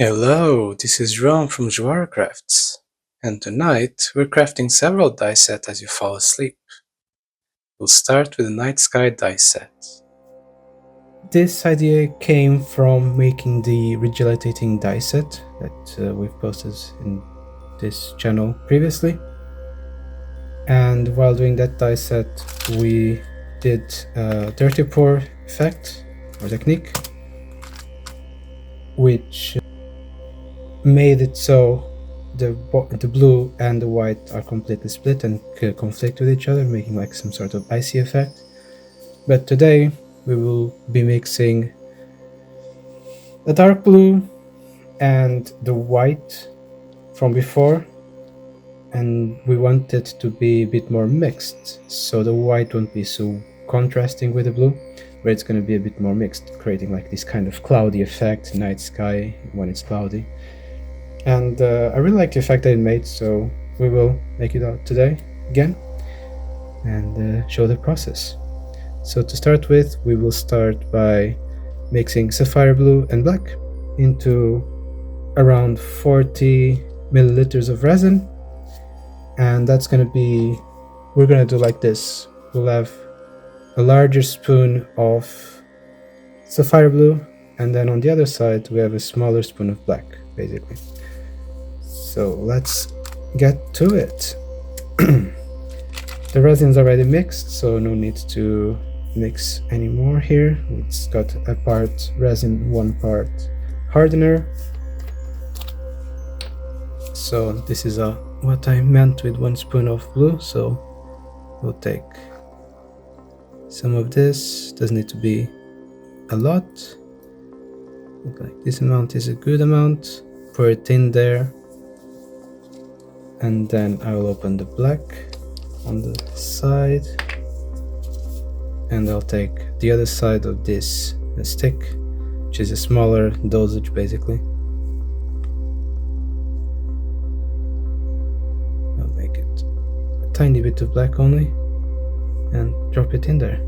Hello, this is Ron from Joaracrafts, and tonight we're crafting several die sets as you fall asleep. We'll start with the night sky die set. This idea came from making the regenerating die set that we've posted in this channel previously. And while doing that die set, we did a dirty pour effect or technique, which made it so the blue and the white are completely split and conflict with each other, making like some sort of icy effect. But today we will be mixing the dark blue and the white from before, and we want it to be a bit more mixed, so the white won't be so contrasting with the blue, but it's going to be a bit more mixed, creating like this kind of cloudy effect, night sky when it's cloudy. And I really like the effect that it made, so we will make it out today again and show the process. So to start with, we will start by mixing sapphire blue and black into around 40 milliliters of resin, and that's going to be, we're going to do like this. We'll have a larger spoon of sapphire blue, and then on the other side we have a smaller spoon of black, basically. So let's get to it. The resin's already mixed, so no need to mix anymore here. It's got a part resin, one part hardener. So this is what I meant with 1 spoon of blue. So we'll take some of this. Doesn't need to be a lot. Like this amount is a good amount. Pour it in there, and then I will open the black on the side, and I'll take the other side of this stick, which is a smaller dosage basically. I'll make it a tiny bit of black only and drop it in there,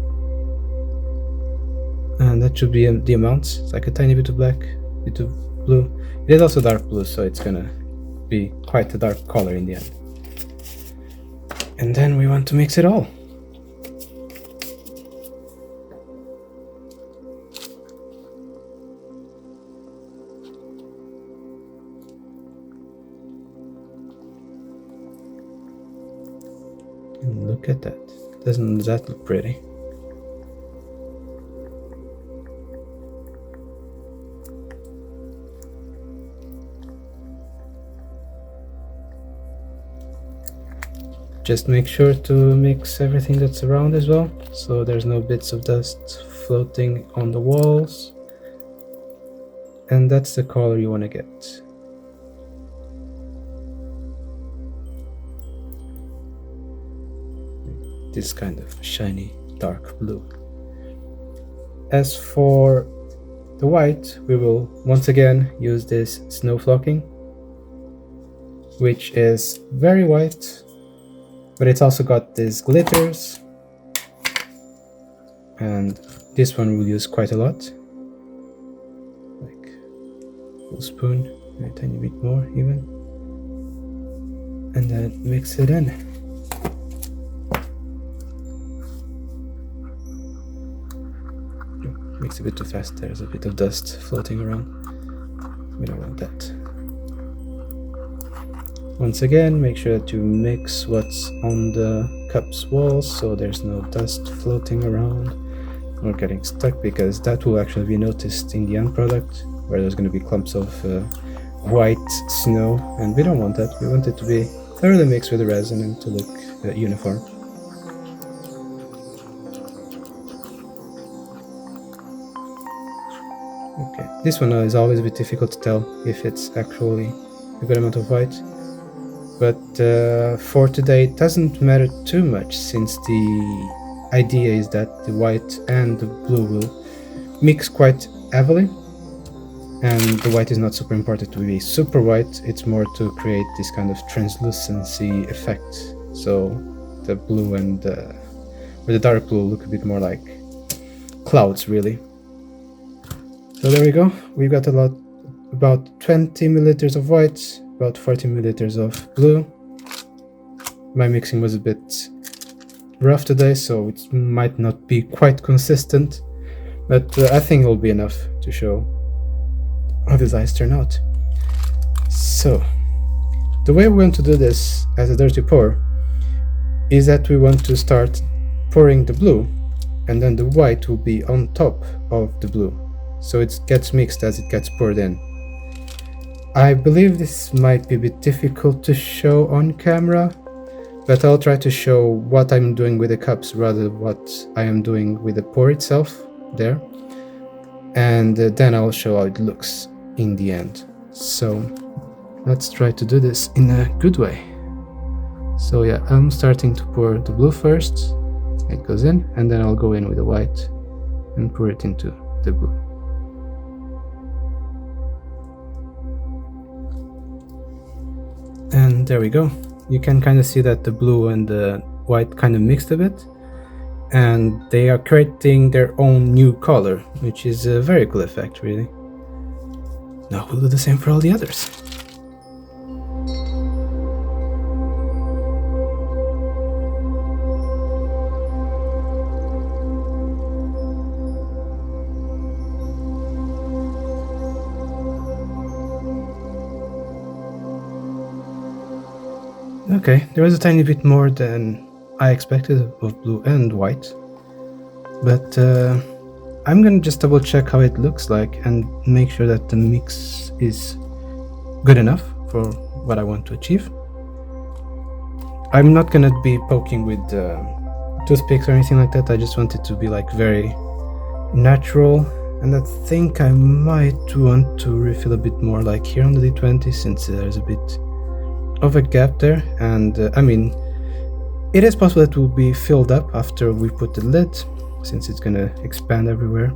and that should be the amount. It's like a tiny bit of black, bit of blue. It is also dark blue, so it's gonna be quite a dark color in the end. And then we want to mix it all. And look at that. Doesn't that look pretty? Just make sure to mix everything that's around as well, so there's no bits of dust floating on the walls. And that's the color you want to get. This kind of shiny dark blue. As for the white, we will once again use this snow flocking, which is very white, but it's also got these glitters, and this one we'll use quite a lot, like full spoon, a tiny bit more even, and then mix it in. Mix a bit too fast, there's a bit of dust floating around, we don't want that. Once again, make sure that you mix what's on the cup's walls so there's no dust floating around or getting stuck, because that will actually be noticed in the end product, where there's going to be clumps of white snow, and we don't want that. We want it to be thoroughly mixed with the resin and to look uniform. Okay, this one is always a bit difficult to tell if it's actually a good amount of white. But for today it doesn't matter too much, since the idea is that the white and the blue will mix quite heavily, and the white is not super important to be super white, it's more to create this kind of translucency effect, so the blue and or the dark blue look a bit more like clouds really. So there we go, we've got a lot about 20 milliliters of white, about 40 milliliters of blue. My mixing was a bit rough today, so it might not be quite consistent, but I think it will be enough to show how these eyes turn out. So, the way we're going to do this as a dirty pour is that we want to start pouring the blue, and then the white will be on top of the blue, so it gets mixed as it gets poured in. I believe this might be a bit difficult to show on camera, but I'll try to show what I'm doing with the cups rather than what I am doing with the pour itself there, and then I'll show how it looks in the end. So let's try to do this in a good way. So yeah, I'm starting to pour the blue first, it goes in, and then I'll go in with the white and pour it into the blue. And there we go. You can kind of see that the blue and the white kind of mixed a bit, and they are creating their own new color, which is a very cool effect, really. Now we'll do the same for all the others. Okay, there was a tiny bit more than I expected of blue and white, but I'm gonna just double check how it looks like and make sure that the mix is good enough for what I want to achieve. I'm not gonna be poking with toothpicks or anything like that. I just want it to be like very natural, and I think I might want to refill a bit more like here on the D20, since there's a bit of a gap there, and I mean, it is possible it will be filled up after we put the lid, since it's gonna expand everywhere,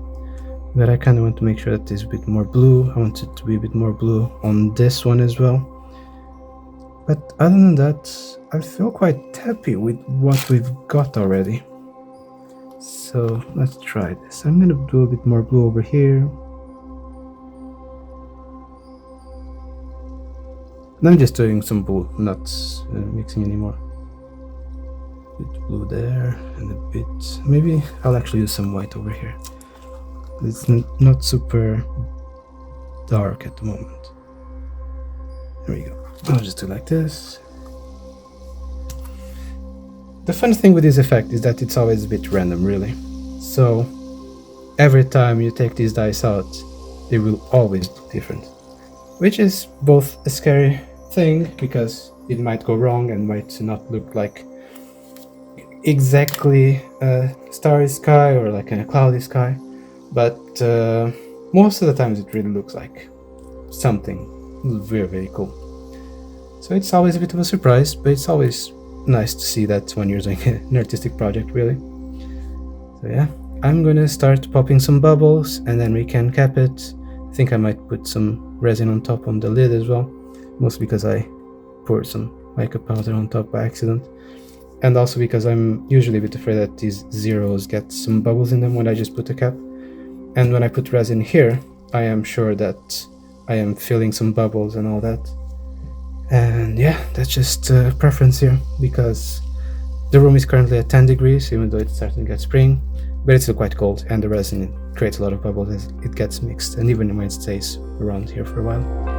but I kind of want to make sure that it's a bit more blue. I want it to be a bit more blue on this one as well, but other than that, I feel quite happy with what we've got already. So let's try this. I'm gonna do a bit more blue over here. And I'm just doing some blue, not mixing anymore. A bit blue there, and a bit... maybe I'll actually use some white over here. It's not super dark at the moment. There we go. I'll just do like this. The fun thing with this effect is that it's always a bit random, really. So every time you take these dice out, they will always look different. Which is both a scary thing, because it might go wrong and might not look like exactly a starry sky or like a cloudy sky, but most of the times it really looks like something very, very cool. So it's always a bit of a surprise, but it's always nice to see that when you're doing an artistic project, really. So yeah, I'm gonna start popping some bubbles and then we can cap it. I think I might put some resin on top on the lid as well, mostly because I poured some mica powder on top by accident, and also because I'm usually a bit afraid that these zeros get some bubbles in them when I just put a cap, and when I put resin here I am sure that I am filling some bubbles and all that. And yeah, that's just a preference here, because the room is currently at 10 degrees even though it's starting to get spring, but it's still quite cold, and the resin creates a lot of bubbles as it gets mixed, and even when it stays around here for a while.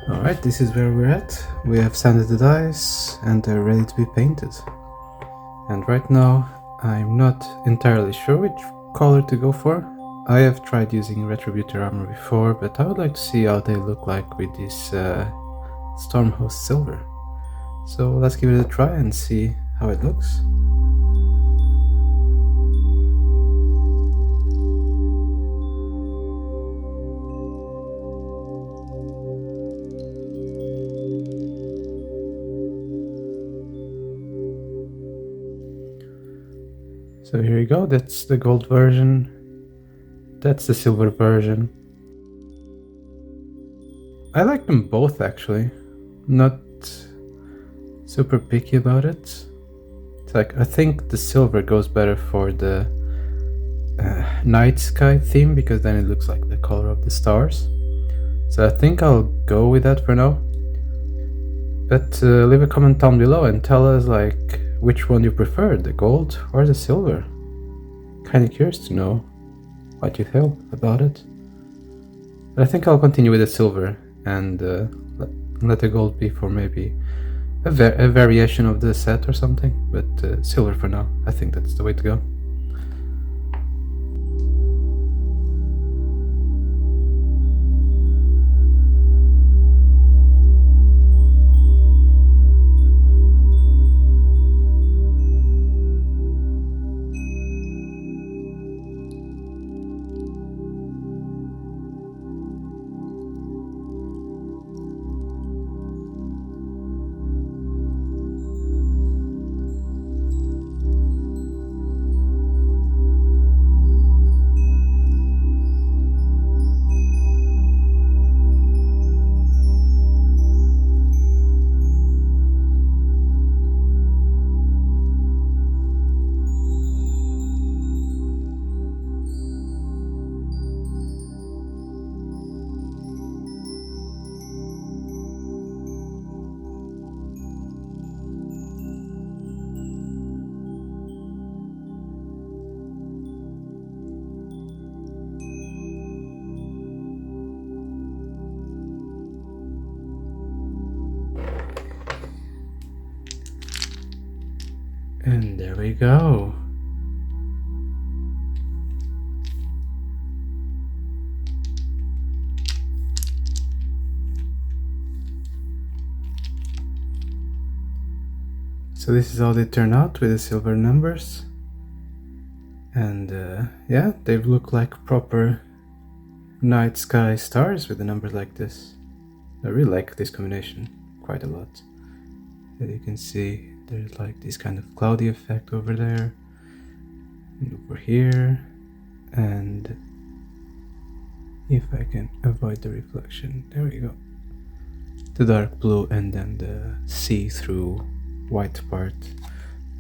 Alright, this is where we're at. We have sanded the dice and they're ready to be painted. And right now, I'm not entirely sure which color to go for. I have tried using Retributor armor before, but I would like to see how they look like with this Stormhost Silver. So let's give it a try and see how it looks. So here you go, that's the gold version, that's the silver version. I like them both actually, not super picky about it. It's like, I think the silver goes better for the night sky theme because then it looks like the color of the stars. So I think I'll go with that for now. But leave a comment down below and tell us like which one you prefer, the gold or the silver. Kinda curious to know what you feel about it. But I think I'll continue with the silver and let the gold be for maybe a variation of the set or something. But silver for now, I think that's the way to go. And there we go. So this is how they turn out with the silver numbers. And yeah, they look like proper night sky stars with the numbers like this. I really like this combination quite a lot. As you can see, there's like this kind of cloudy effect over there and over here, and if I can avoid the reflection, there we go, the dark blue and then the see-through white part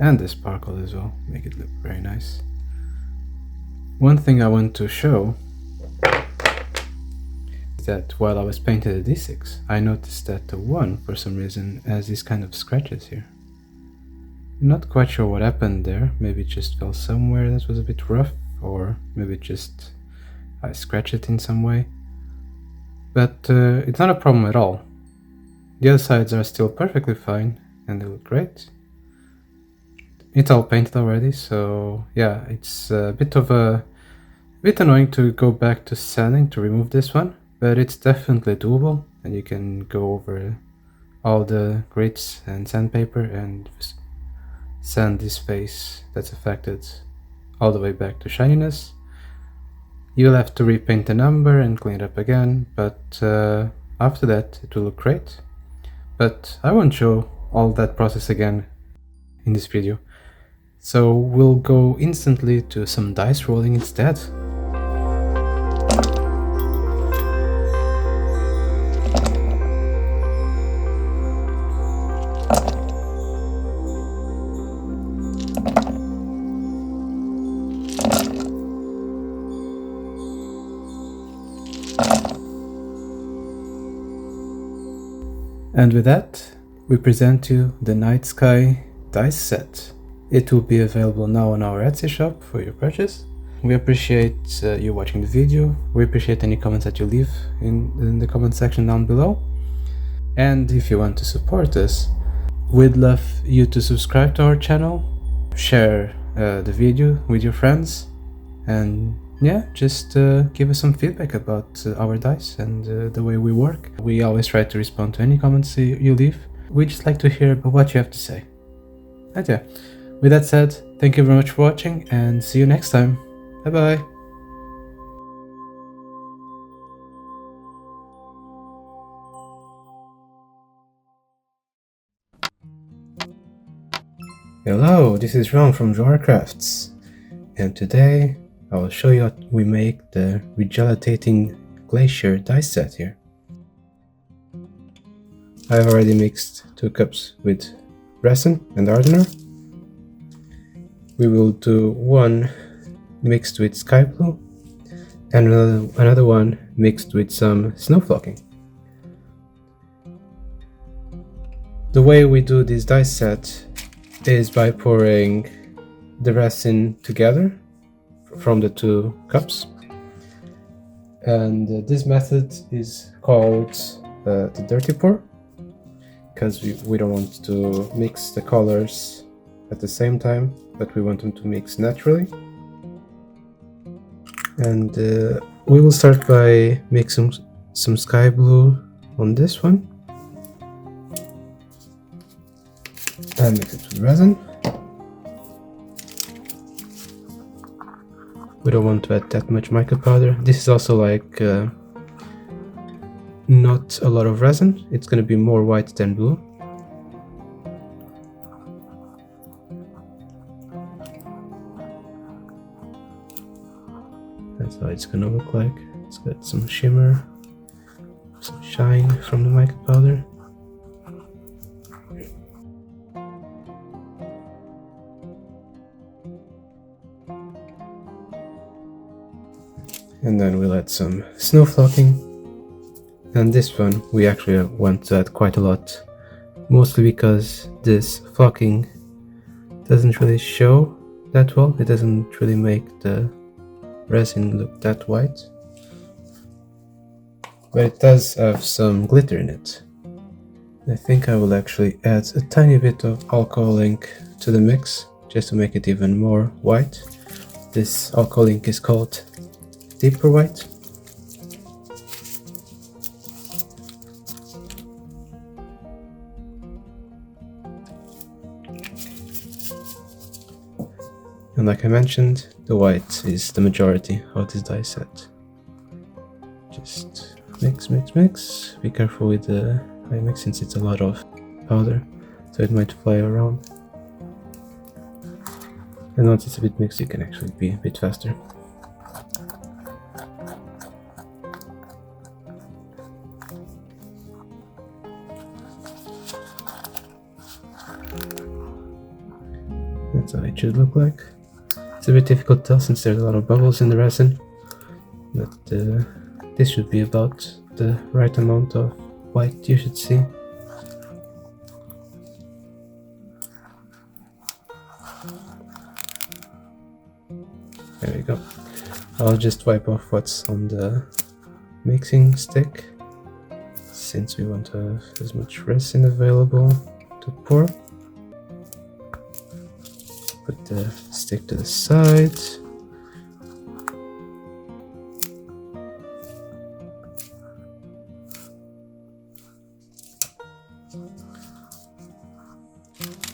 and the sparkle as well make it look very nice. One thing I want to show is that while I was painting the D6, I noticed that the 1 for some reason has these kind of scratches here. Not quite sure what happened there. Maybe it just fell somewhere that was a bit rough, or maybe just I scratched it in some way. But it's not a problem at all. The other sides are still perfectly fine and they look great. It's all painted already, so yeah, it's a bit annoying to go back to sanding to remove this one, but it's definitely doable, and you can go over all the grits and sandpaper and sand this face that's affected all the way back to shininess. You'll have to repaint the number and clean it up again, but after that it will look great. But I won't show all that process again in this video, so we'll go instantly to some dice rolling instead. And with that, we present you the Night Sky dice set. It will be available now on our Etsy shop for your purchase. We appreciate you watching the video. We appreciate any comments that you leave in the comment section down below. And if you want to support us, we'd love you to subscribe to our channel, share the video with your friends, and yeah, just give us some feedback about our dice and the way we work. We always try to respond to any comments you leave. We just like to hear what you have to say. And yeah, with that said, thank you very much for watching and see you next time. Bye bye. Hello, this is Ron from Joaracrafts, and today I will show you how we make the regelatating glacier dice set here. I've already mixed 2 cups with resin and hardener. We will do one mixed with sky blue and another one mixed with some snow flocking. The way we do this dice set is by pouring the resin together from the 2 cups, and this method is called the dirty pour, because we don't want to mix the colors at the same time, but we want them to mix naturally. And we will start by mixing some sky blue on this one and mix it with resin. We don't want to add that much mica powder. This is also like not a lot of resin. It's going to be more white than blue. That's how it's going to look like. It's got some shimmer, some shine from the mica powder. And then we'll add some snow flocking. And this one we actually want to add quite a lot, mostly because this flocking doesn't really show that well. It doesn't really make the resin look that white, but it does have some glitter in it. I think I will actually add a tiny bit of alcohol ink to the mix just to make it even more white. This alcohol ink is called deeper white. And like I mentioned, the white is the majority of this die set. Just mix, mix, mix. Be careful with the high mix since it's a lot of powder, so it might fly around. And once it's a bit mixed, you can actually be a bit faster. That's how it should look like. It's a bit difficult to tell since there's a lot of bubbles in the resin, but this should be about the right amount of white you should see. There we go. I'll just wipe off what's on the mixing stick, since we want to have as much resin available to pour. Put the stick to the side.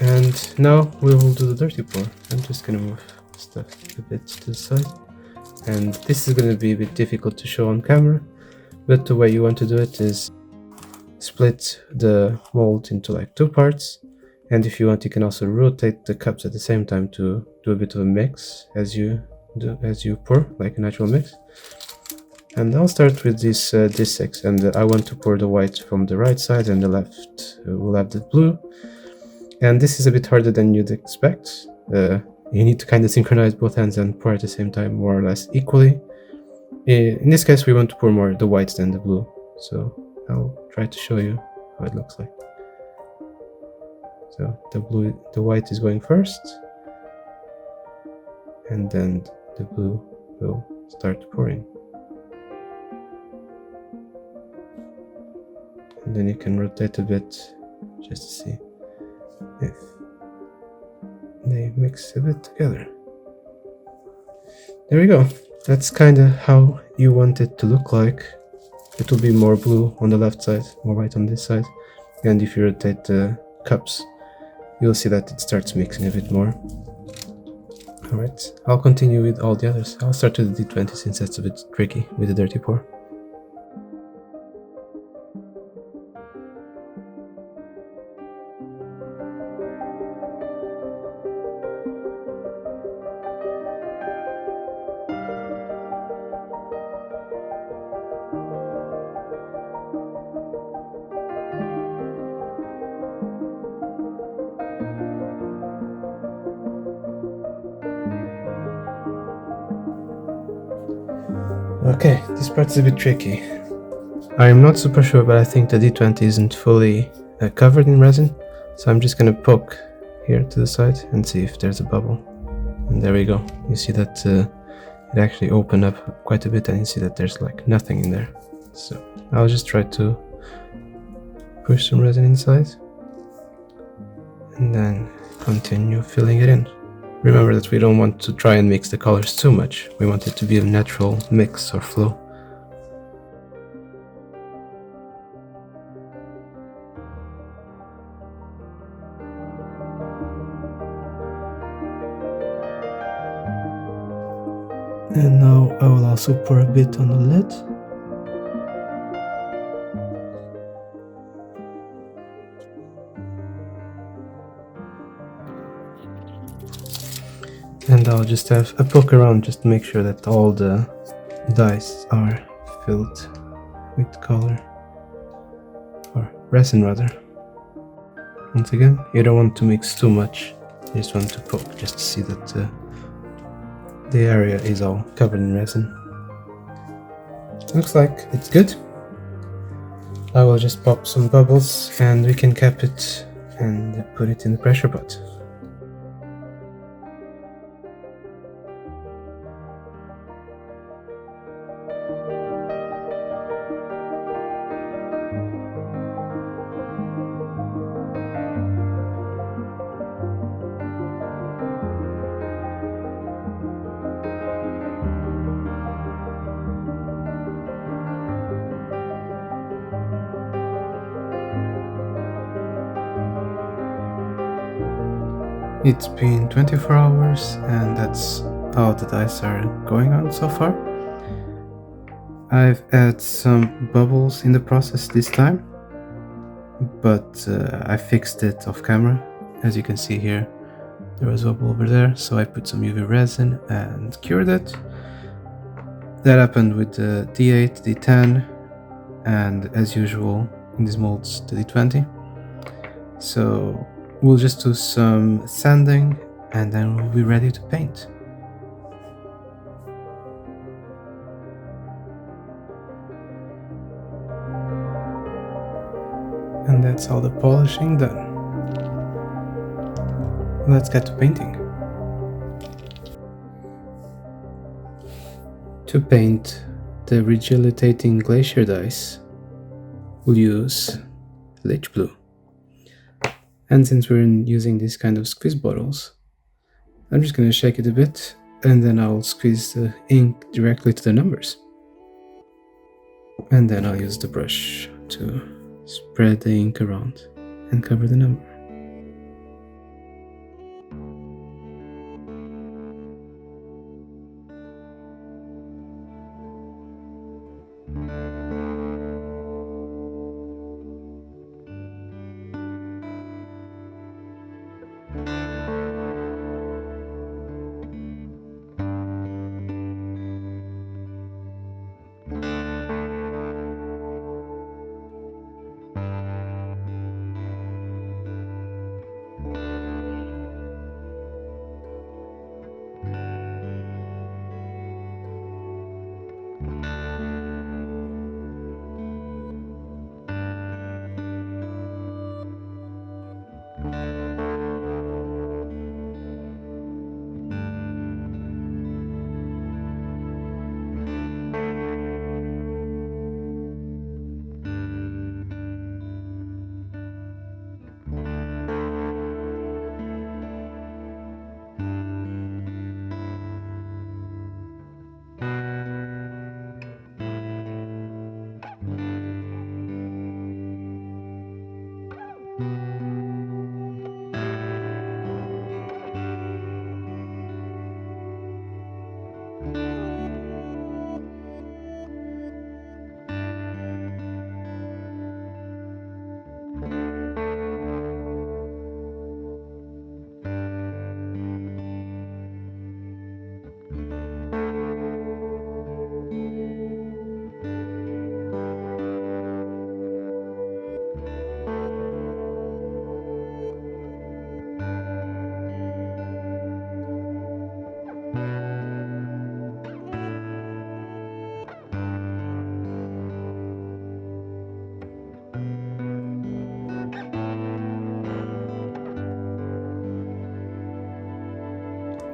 And now we will do the dirty pour. I'm just gonna move stuff a bit to the side. And this is gonna be a bit difficult to show on camera, but the way you want to do it is split the mold into like 2 parts. And if you want, you can also rotate the cups at the same time to do a bit of a mix as you pour, like a natural mix. And I'll start with this six, and I want to pour the white from the right side, and the left will have the blue. And this is a bit harder than you'd expect. You need to kind of synchronize both hands and pour at the same time, more or less equally. In this case, we want to pour more the white than the blue, so I'll try to show you how it looks like. So the white is going first, and then the blue will start pouring. and then you can rotate a bit just to see if they mix a bit together. There we go. That's kind of how you want it to look like. It will be more blue on the left side, more white on this side. And if you rotate the cups, you'll see that it starts mixing a bit more. Alright, I'll continue with all the others. I'll start with the D20 since that's a bit tricky with the dirty pour. Okay, this part is a bit tricky. I'm not super sure, but I think the D20 isn't fully covered in resin, so I'm just gonna poke here to the side and see if there's a bubble. And there we go. You see that it actually opened up quite a bit, and you see that there's like nothing in there. So I'll just try to push some resin inside and then continue filling it in. Remember that we don't want to try and mix the colors too much. We want it to be a natural mix or flow. And now I will also pour a bit on the lid. And I'll just have a poke around just to make sure that all the dice are filled with color, or resin rather. Once again, you don't want to mix too much, you just want to poke just to see that the area is all covered in resin. Looks like it's good. I will just pop some bubbles and we can cap it and put it in the pressure pot. It's been 24 hours and that's how the dice are going on so far. I've added some bubbles in the process this time, but I fixed it off camera. As you can see here, there was a bubble over there, so I put some UV resin and cured it. That happened with the D8, D10, and as usual in these molds, the D20. So we'll just do some sanding and then we'll be ready to paint. And that's all the polishing done. Let's get to painting. To paint the rigilitating glacier dice, we'll use Lich Blue. And since we're using these kind of squeeze bottles, I'm just going to shake it a bit and then I'll squeeze the ink directly to the numbers. And then I'll use the brush to spread the ink around and cover the number.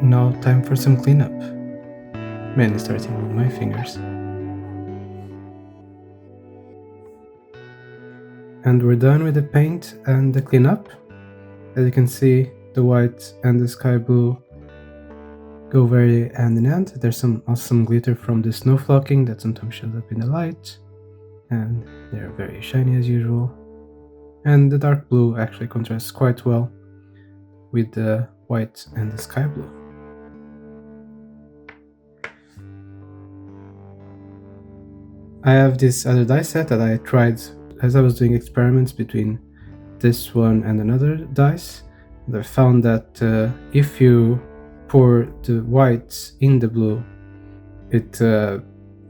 Now time for some cleanup. Mainly starting with my fingers. And we're done with the paint and the cleanup. As you can see, the white and the sky blue go very hand in hand. There's some awesome glitter from the snow flocking that sometimes shows up in the light, and they're very shiny as usual. And the dark blue actually contrasts quite well with the white and the sky blue. I have this other die set that I tried as I was doing experiments between this one and another dice. And I found that if you pour the white in the blue, the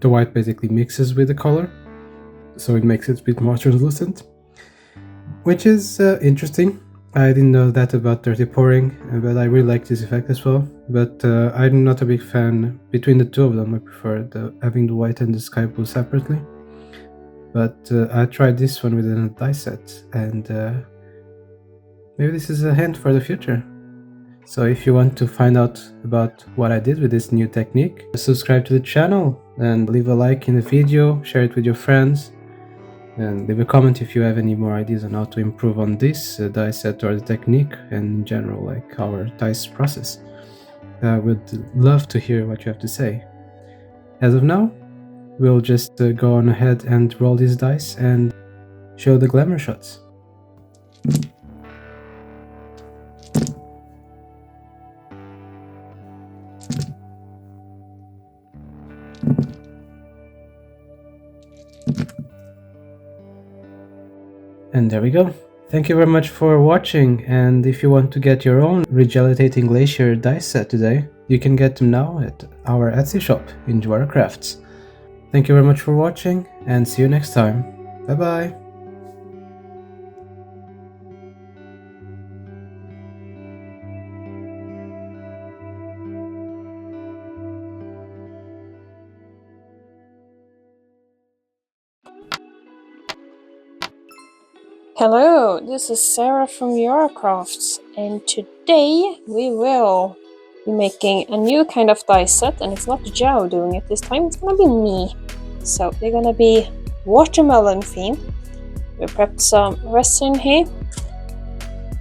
white basically mixes with the color, so it makes it a bit more translucent, which is interesting. I didn't know that about dirty pouring, but I really like this effect as well. But I'm not a big fan between the two of them. I prefer having the white and the sky blue separately. But I tried this one with a die set, and maybe this is a hint for the future. So if you want to find out about what I did with this new technique, subscribe to the channel and leave a like in the video, share it with your friends, and leave a comment if you have any more ideas on how to improve on this die set or the technique and in general, like our dice process. I would love to hear what you have to say. As of now, we'll just go on ahead and roll these dice and show the glamour shots. And there we go. Thank you very much for watching, and if you want to get your own Regelitating Glacier dice set today, you can get them now at our Etsy shop in Joaracrafts. Thank you very much for watching, and see you next time. Bye bye! Hello, this is Sarah from Joaracrafts, and today we will be making a new kind of die set, and it's not Joe doing it this time, it's gonna be me. So they're gonna be watermelon themed. We prepped some resin here.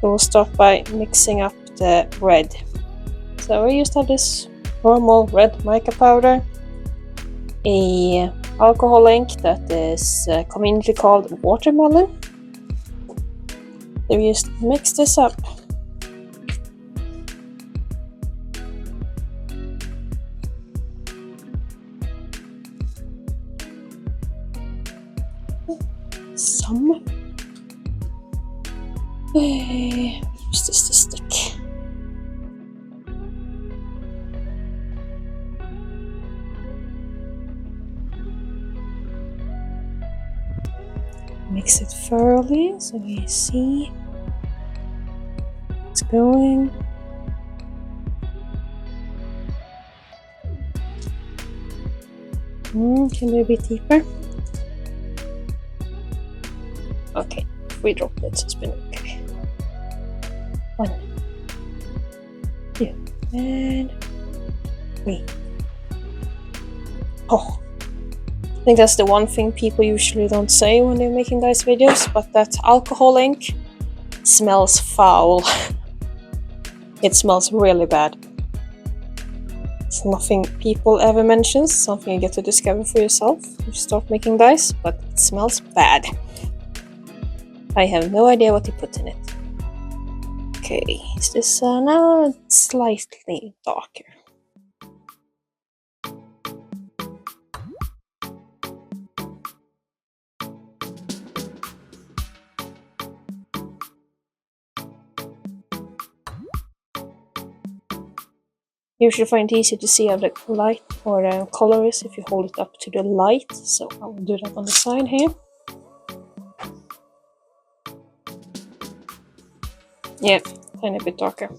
We'll start by mixing up the red. So we used to have this normal red mica powder, a alcohol ink that is commonly called watermelon. So we just mix this up. Some. Where's this to stick? Mix it thoroughly so we see it's going. Can be a bit deeper. Okay, 3 droplets has been okay. 1, 2, and 3. Oh. I think that's the one thing people usually don't say when they're making dice videos, but that alcohol ink smells foul. It smells really bad. It's nothing people ever mention, something you get to discover for yourself if you start making dice, but it smells bad. I have no idea what he put in it. Okay, is this now slightly darker? You should find it easy to see how the light or the color is if you hold it up to the light. So I will do that on the side here. Yeah, tiny bit darker.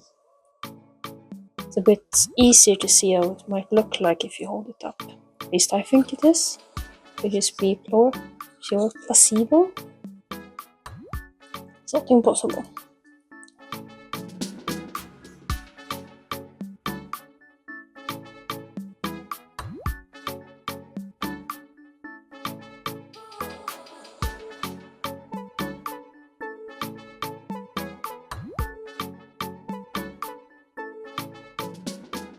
It's a bit easier to see how it might look like if you hold it up. At least I think it is. It just be pure placebo. It's not impossible.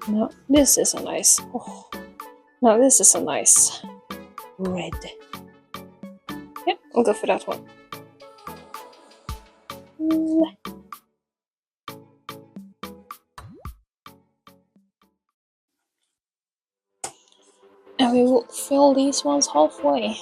Now this is a nice. Oh, now this is a nice red. Yep, I'll go for that one. And we will fill these ones halfway.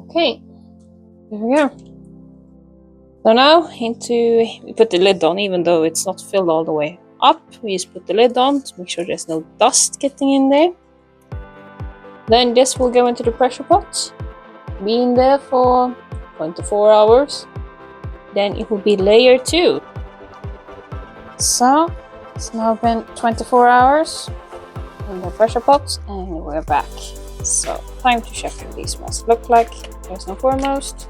Okay, there we go. So now we put the lid on, even though it's not filled all the way up. We just put the lid on to make sure there's no dust getting in there. Then this will go into the pressure pot, be in there for 24 hours. Then it will be layer 2. So it's now been 24 hours in the pressure pot, and we're back. So time to check how these must look like. First and foremost,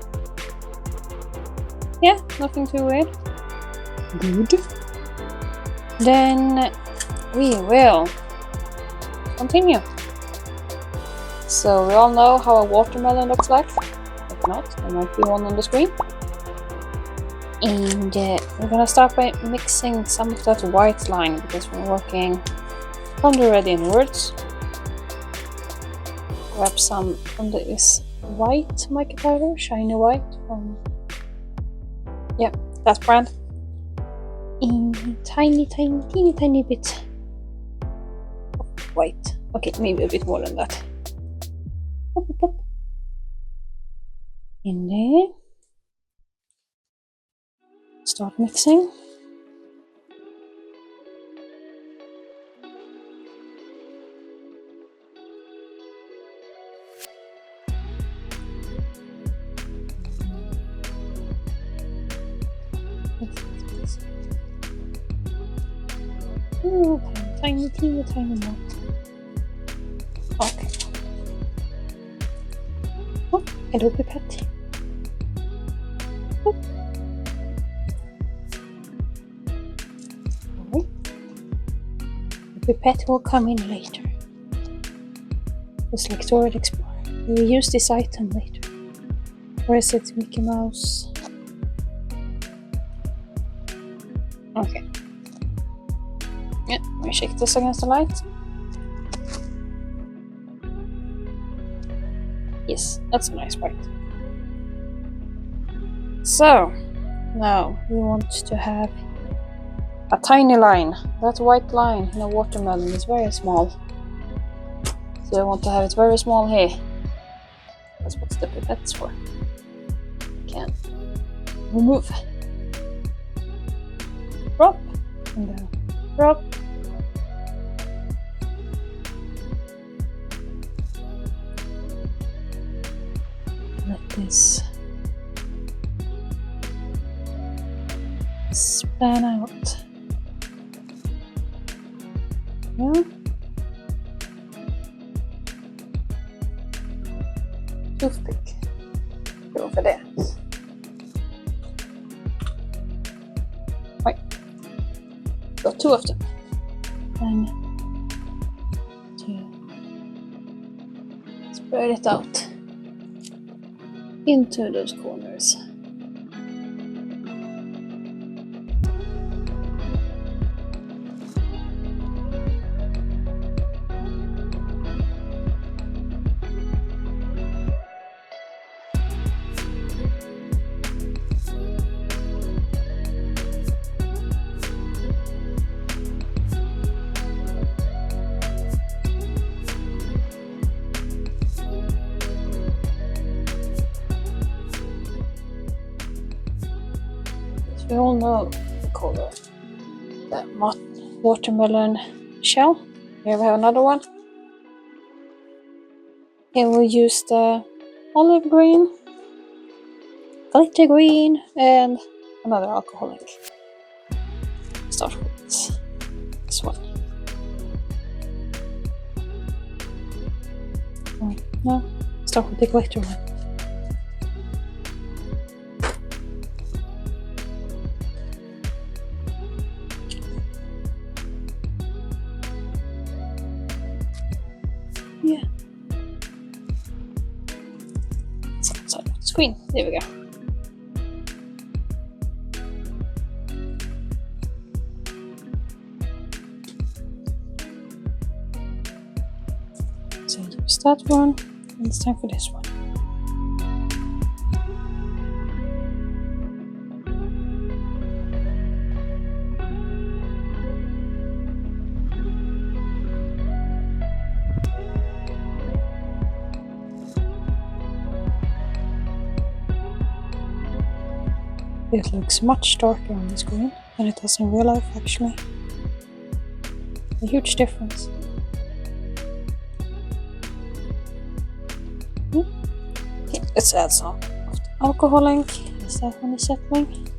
yeah, nothing too weird. Good. Then we will continue. So we all know how a watermelon looks like. If not, there might be one on the screen. And we're gonna start by mixing some of that white line because we're working from the red inwards. Grab some from this white mica powder, shiny white from, yeah, that brand. In tiny bit of white. Okay, maybe a bit more than that. Pop, pop, pop. In there. Start mixing. Oh, tiny more. Okay. Oh, hello, pipette. Oh. Oh. The pipette will come in later. Just like Toilet Explorer. We will use this item later. Where is it, Mickey Mouse? Okay. Yeah, we shake this against the light. Yes, that's a nice white. So, now we want to have a tiny line. That white line in a watermelon is very small. So I want to have it very small here. That's what the pipette's for. Can remove. Drop and then drop. Let this span out. Yeah. Toothpick. Go for det. Right. Got 2 of them. 1, 2. Spread it out into those corners. We all know the color. The watermelon shell. Here we have another one. Here we'll use the olive green, glitter green, and another alcoholic. Start with this one. Oh, no, start with the glitter one. Yeah. It's outside of the screen. There we go. So use that one, and it's time for this one. It looks much darker on the screen than it does in real life, actually. A huge difference. Okay, let's add some of the alcohol ink as that one is settling.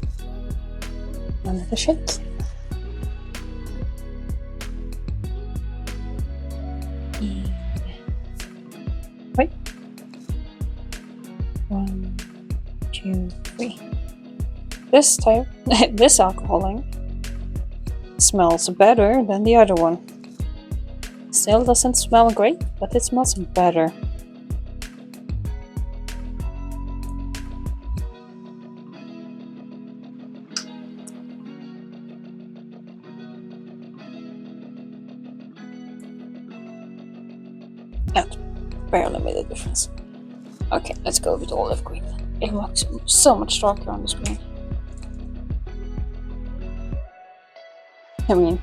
Another shake. Wait. 1, 2, 3. This type, this alcohol ink smells better than the other one. Still doesn't smell great, but it smells better. That barely made a difference. Okay, let's go with olive green. It looks so much darker on the screen. I mean,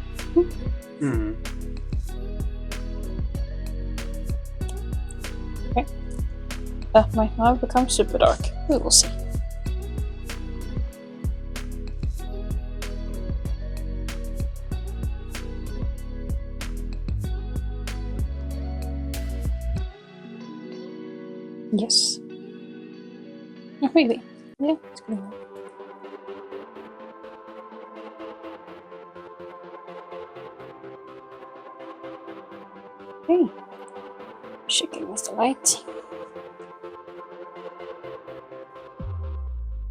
okay. That might now become super dark. We will see. Yes. Oh, really? Yeah, it's gonna work. Okay. Shaking with the light.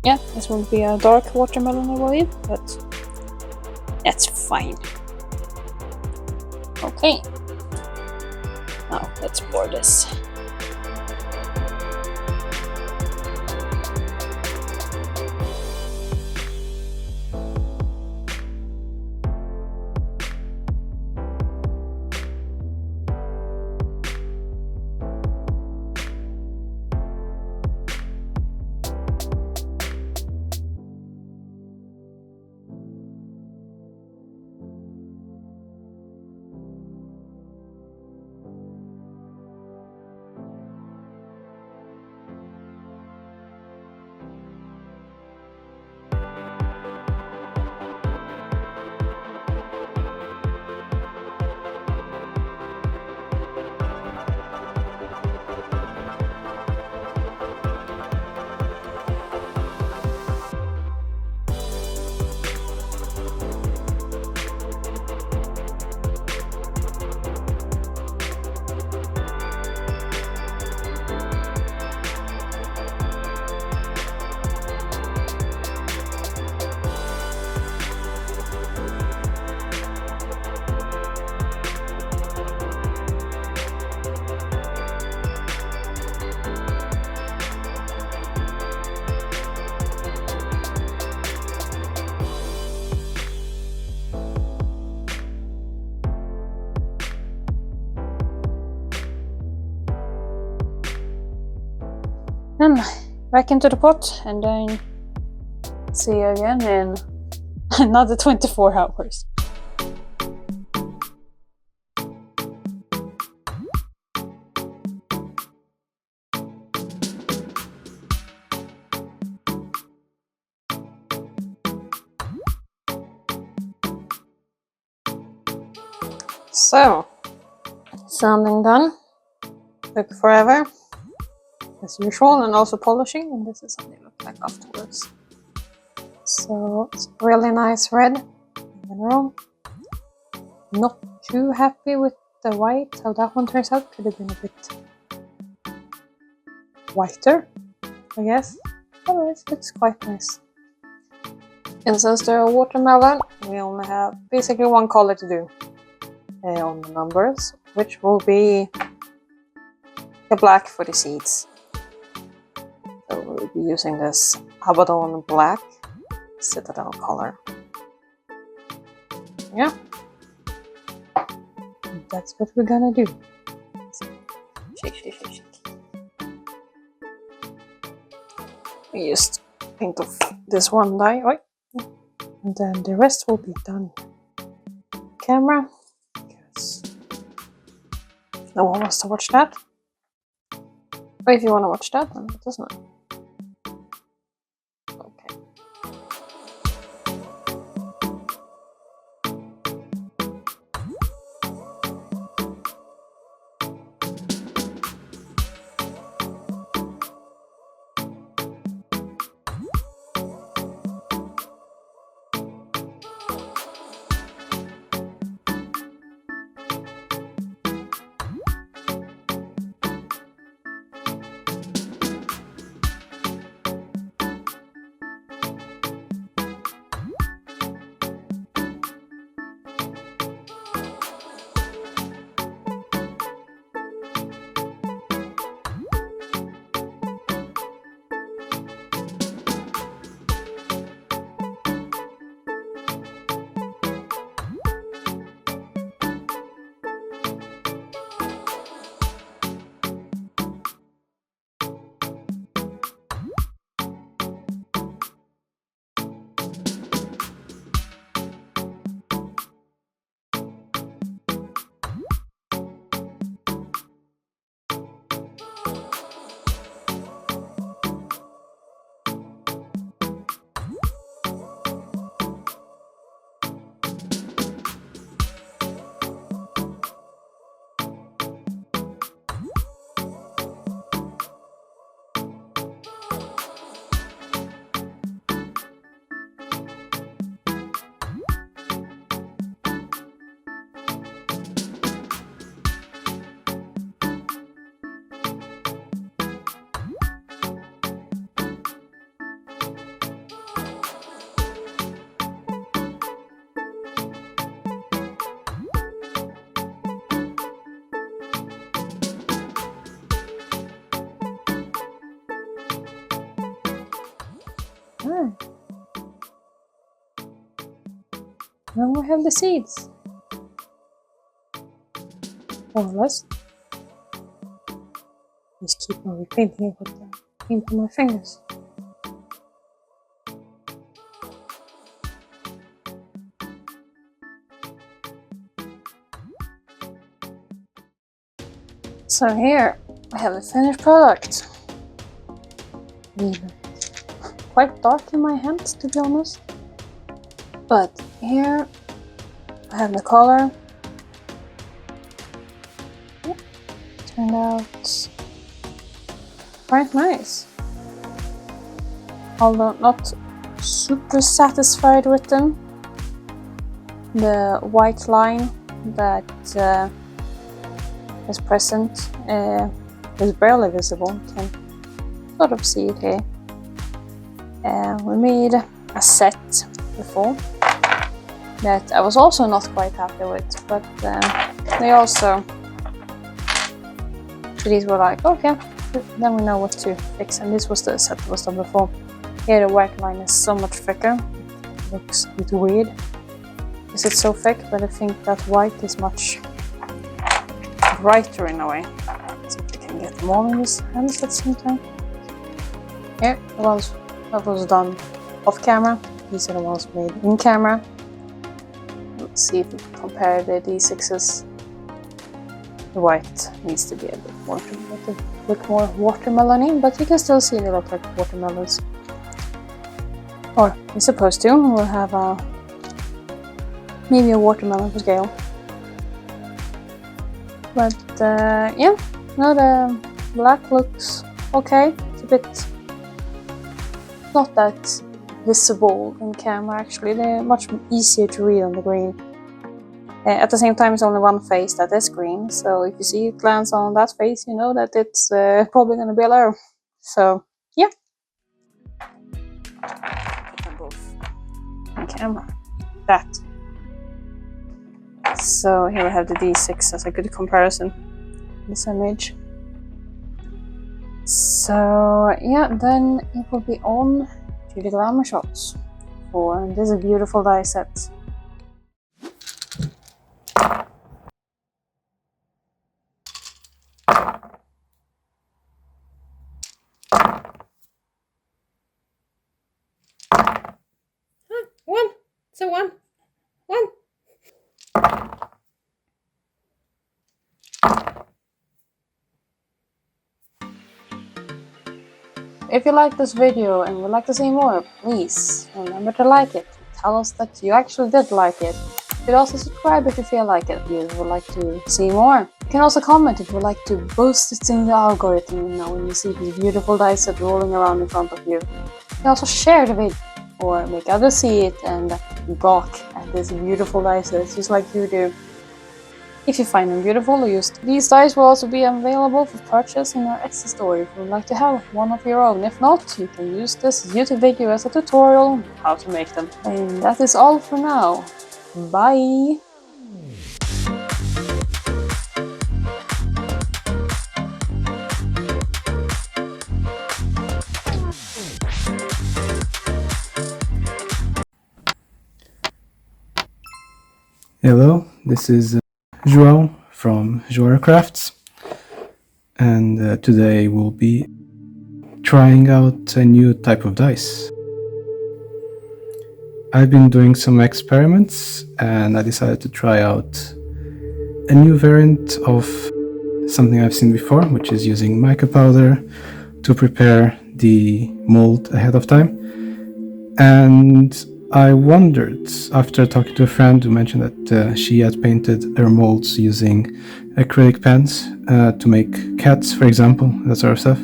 Yeah, this will be a dark watermelon, I believe, but that's fine. Okay. Now let's pour this. Then back into the pot and then see you again in another 24 hours. So, sanding done. Took forever, as usual, and also polishing, and this is what they look like afterwards. So, it's really nice red in general. Not too happy with the white, how that one turns out. Could have been a bit whiter, I guess. Otherwise, it looks quite nice. And since they're a watermelon, we only have basically one color to do on the numbers, which will be the black for the seeds. So we'll be using this Abaddon Black Citadel color. Yeah. And that's what we're gonna do. Shake, shake, shake, shake. We just paint off this one dye, and then the rest will be done. Camera, because no one wants to watch that. But if you want to watch that, then it does not. Okay. Now we have the seeds. More or less. Just keep on repainting it with the paint on my fingers. So here I have the finished product. Quite dark in my hands, to be honest. But here I have the color. Turned out quite nice. Although not super satisfied with them. The white line that is present is barely visible. You can sort of see it here. We made a set before that I was also not quite happy with, but they also, these were like, okay, then we know what to fix, and this was the set that was done before. Here the white line is so much thicker, it looks a bit weird because it's so thick, but I think that white is much brighter in a way. So I can get them all in his hands at the same time. Here, the ones that was done off camera. These are the ones made in camera. Let's see if we can compare the D6s. The white needs to be a bit more watermelony, but you can still see they look like watermelons. Or we're supposed to. We'll have maybe a watermelon scale. But yeah, no, the black looks okay. It's a bit not that visible in camera actually. They're much easier to read on the green. At the same time, it's only one face that is green, so if you see it glance on that face, you know that it's probably going to be low. So yeah, put them both on camera. That. So here we have the D6 as a good comparison in this image. So yeah, then it will be on to the glamour shots for this beautiful die set. One. It's a one. One. If you like this video and would like to see more, please remember to like it. Tell us that you actually did like it. You could also subscribe if you feel like it. You would like to see more. You can also comment if you would like to boost it in the algorithm, you know, when you see these beautiful dice set rolling around in front of you. You can also share the video or make others see it and gawk at this beautiful dice set just like you do. If you find them beautiful or used, these dice will also be available for purchase in our Etsy store if you would like to have one of your own. If not, you can use this YouTube video as a tutorial on how to make them. And that is all for now. Bye! Hello, this is João from Joaracrafts, and today we'll be trying out a new type of dice. I've been doing some experiments and I decided to try out a new variant of something I've seen before, which is using mica powder to prepare the mold ahead of time. And I wondered, after talking to a friend who mentioned that she had painted her molds using acrylic pens to make cats, for example, that sort of stuff.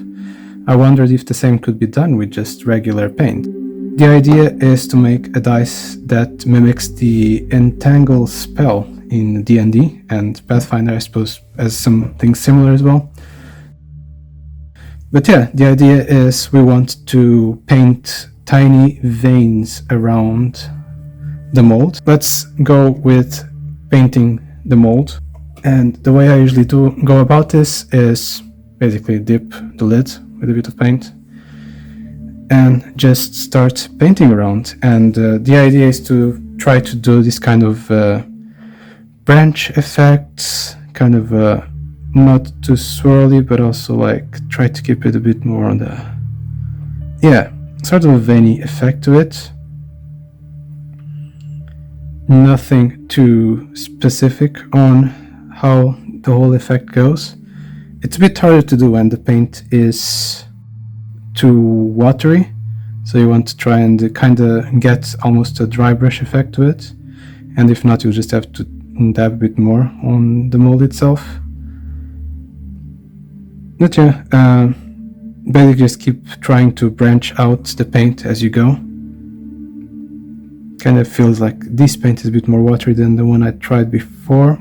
I wondered if the same could be done with just regular paint. The idea is to make a dice that mimics the Entangle spell in D&D, and Pathfinder, I suppose, has something similar as well. But yeah, the idea is we want to paint tiny veins around the mold. Let's go with painting the mold. And the way I usually go about this is basically dip the lid with a bit of paint and just start painting around. And the idea is to try to do this kind of branch effects, kind of not too swirly, but also like try to keep it a bit more on the, yeah, sort of a veiny effect to it. Nothing too specific on how the whole effect goes. It's a bit harder to do when the paint is too watery, so you want to try and kind of get almost a dry brush effect to it, and if not, you'll just have to dab a bit more on the mold itself. But yeah, basically just keep trying to branch out the paint as you go. Kind of feels like this paint is a bit more watery than the one I tried before.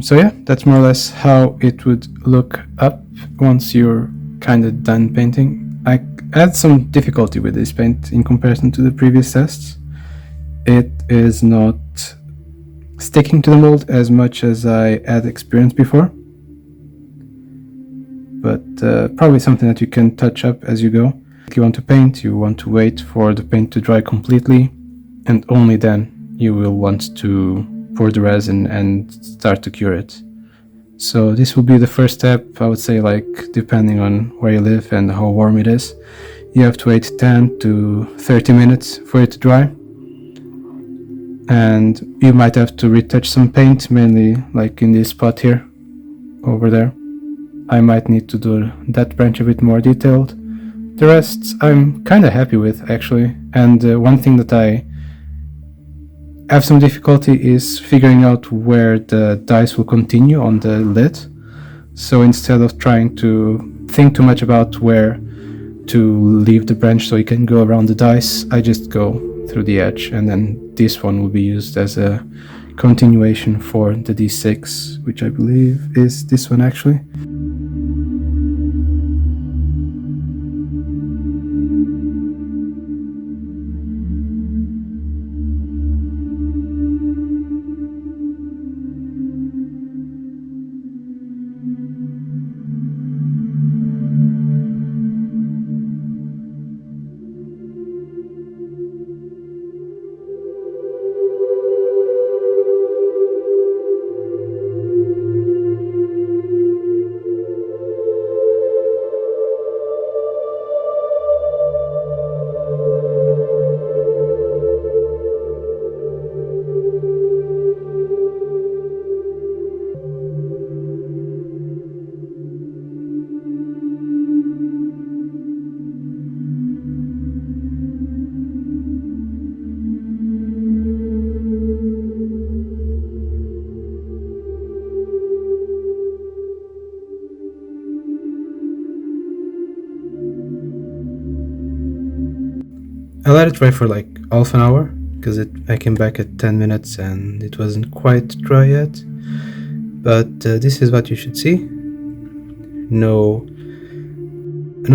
So yeah, that's more or less how it would look up once you're kind of done painting. I had some difficulty with this paint in comparison to the previous tests. It is not sticking to the mold as much as I had experienced before, but probably something that you can touch up as you go. If you want to paint, you want to wait for the paint to dry completely, and only then you will want to pour the resin and start to cure it. So this will be the first step, I would say, like depending on where you live and how warm it is. You have to wait 10 to 30 minutes for it to dry. And you might have to retouch some paint, mainly like in this spot here, over there. I might need to do that branch a bit more detailed. The rest I'm kind of happy with, actually. And one thing that I have some difficulty is figuring out where the dice will continue on the lid. So instead of trying to think too much about where to leave the branch so you can go around the dice, I just go through the edge, and then this one will be used as a continuation for the D6, which I believe is this one actually. I let it dry for like half an hour because I came back at 10 minutes and it wasn't quite dry yet. But this is what you should see. No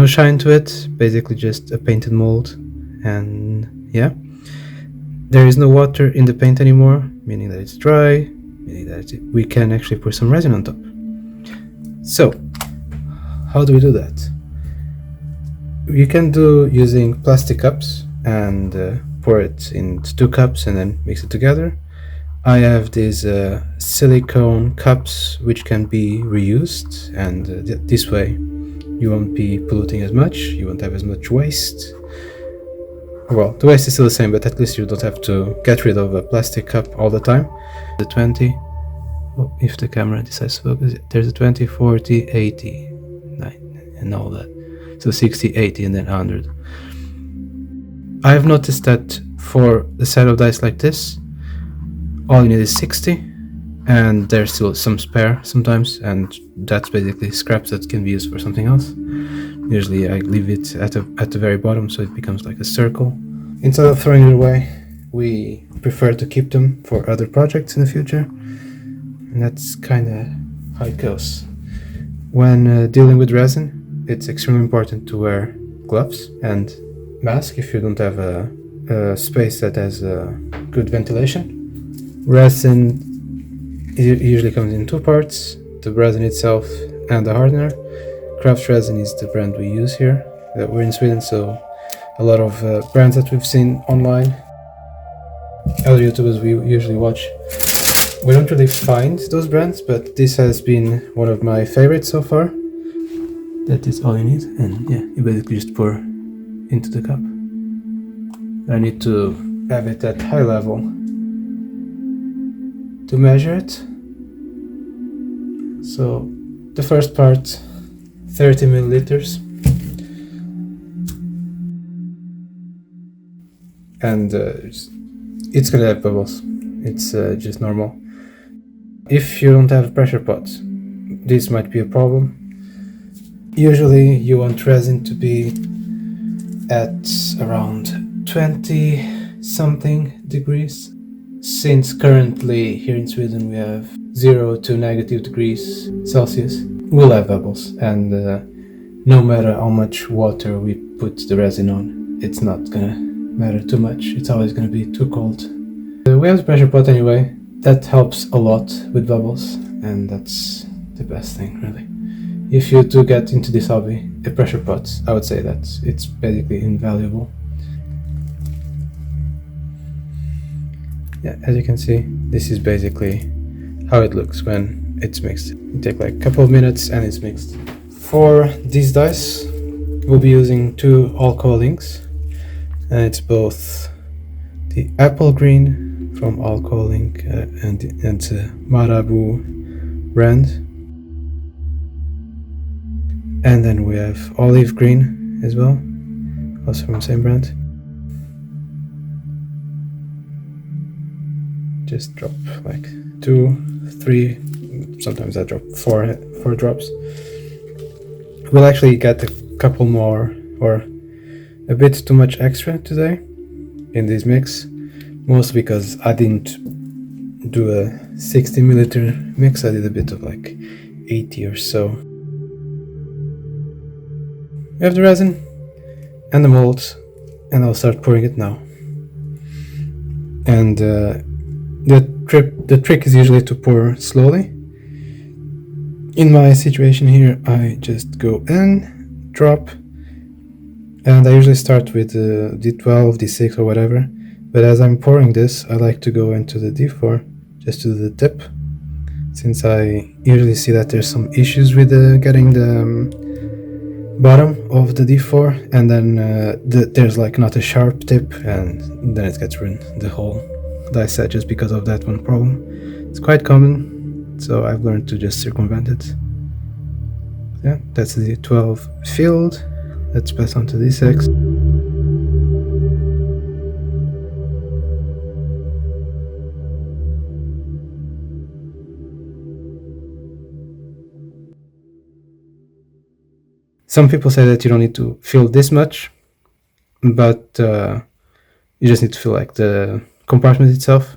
shine to it, basically just a painted mold. And yeah, there is no water in the paint anymore, meaning that it's dry, meaning that we can actually pour some resin on top. So, how do we do that? You can do using plastic cups and pour it into 2 cups and then mix it together. I have these silicone cups which can be reused, and this way you won't be polluting as much, you won't have as much waste. Well, the waste is still the same, but at least you don't have to get rid of a plastic cup all the time. The 20, if the camera decides to focus, there's a 20, 40, 80, 9, and all that. So 60, 80, and then 100. I have noticed that for the set of dice like this, all you need is 60, and there's still some spare sometimes, and that's basically scraps that can be used for something else. Usually I leave it at the very bottom so it becomes like a circle. Instead of throwing it away, we prefer to keep them for other projects in the future, and that's kind of how it goes. When dealing with resin, it's extremely important to wear gloves and mask if you don't have a space that has good ventilation. Resin usually comes in 2 parts, the resin itself and the hardener. Craft resin is the brand we use here. We're in Sweden, so a lot of brands that we've seen online, other YouTubers we usually watch, we don't really find those brands, but this has been one of my favorites so far. That is all you need, and yeah, you basically just pour into the cup. I need to have it at high level to measure it. So the first part, 30 milliliters, and it's gonna have bubbles. It's just normal. If you don't have a pressure pot, this might be a problem. Usually you want resin to be at around 20 something degrees. Since currently here in Sweden we have 0 to negative degrees Celsius, we'll have bubbles, and no matter how much water we put the resin on, it's not gonna matter too much. It's always gonna be too cold. We have the pressure pot anyway. That helps a lot with bubbles, and that's the best thing really. If you do get into this hobby, a pressure pot, I would say that it's basically invaluable. Yeah, as you can see, this is basically how it looks when it's mixed. It take like a couple of minutes and it's mixed. For these dice, we'll be using 2 alcohol inks, and it's both the apple green from alcohol ink and Marabu brand, and then we have olive green as well, also from the same brand. Just drop like 2, 3, sometimes I drop 4 drops. We'll actually get a couple more, or a bit too much extra today in this mix, mostly because I didn't do a 60 milliliter mix. I did a bit of like 80 or so. We have the resin and the mold, and I'll start pouring it now. And the trick is usually to pour slowly. In my situation here, I just go in, drop, and I usually start with D12, D6 or whatever, but as I'm pouring this, I like to go into the D4 just to the tip, since I usually see that there's some issues with getting the bottom of the D4, and then there's like not a sharp tip, and then it gets ruined, the whole die set, just because of that one problem. It's quite common, so I've learned to just circumvent it. Yeah, that's the 12 filled. Let's pass on to D6. Some people say that you don't need to fill this much, but you just need to fill like the compartment itself.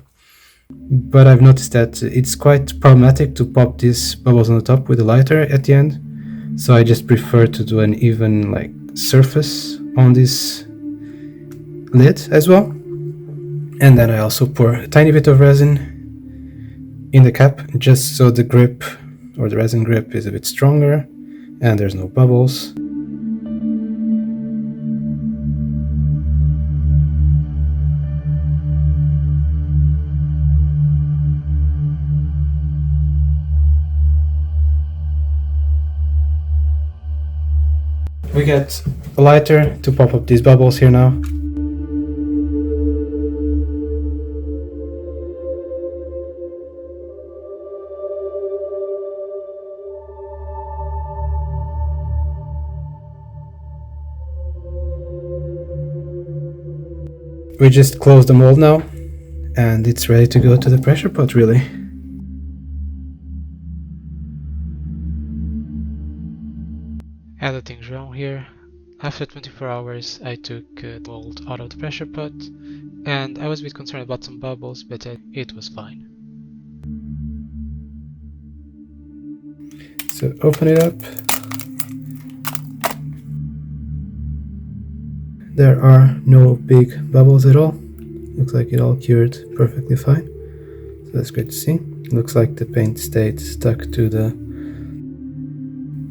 But I've noticed that it's quite problematic to pop these bubbles on the top with a lighter at the end, so I just prefer to do an even like surface on this lid as well. And then I also pour a tiny bit of resin in the cap, just so the grip, or the resin grip, is a bit stronger and there's no bubbles. We get a lighter to pop up these bubbles here now. We just close the mold now, and it's ready to go to the pressure pot, really. Editing João here. After 24 hours I took the mold out of the pressure pot, and I was a bit concerned about some bubbles, but it was fine. So open it up. There are no big bubbles at all. Looks like it all cured perfectly fine. So that's great to see. Looks like the paint stayed stuck to the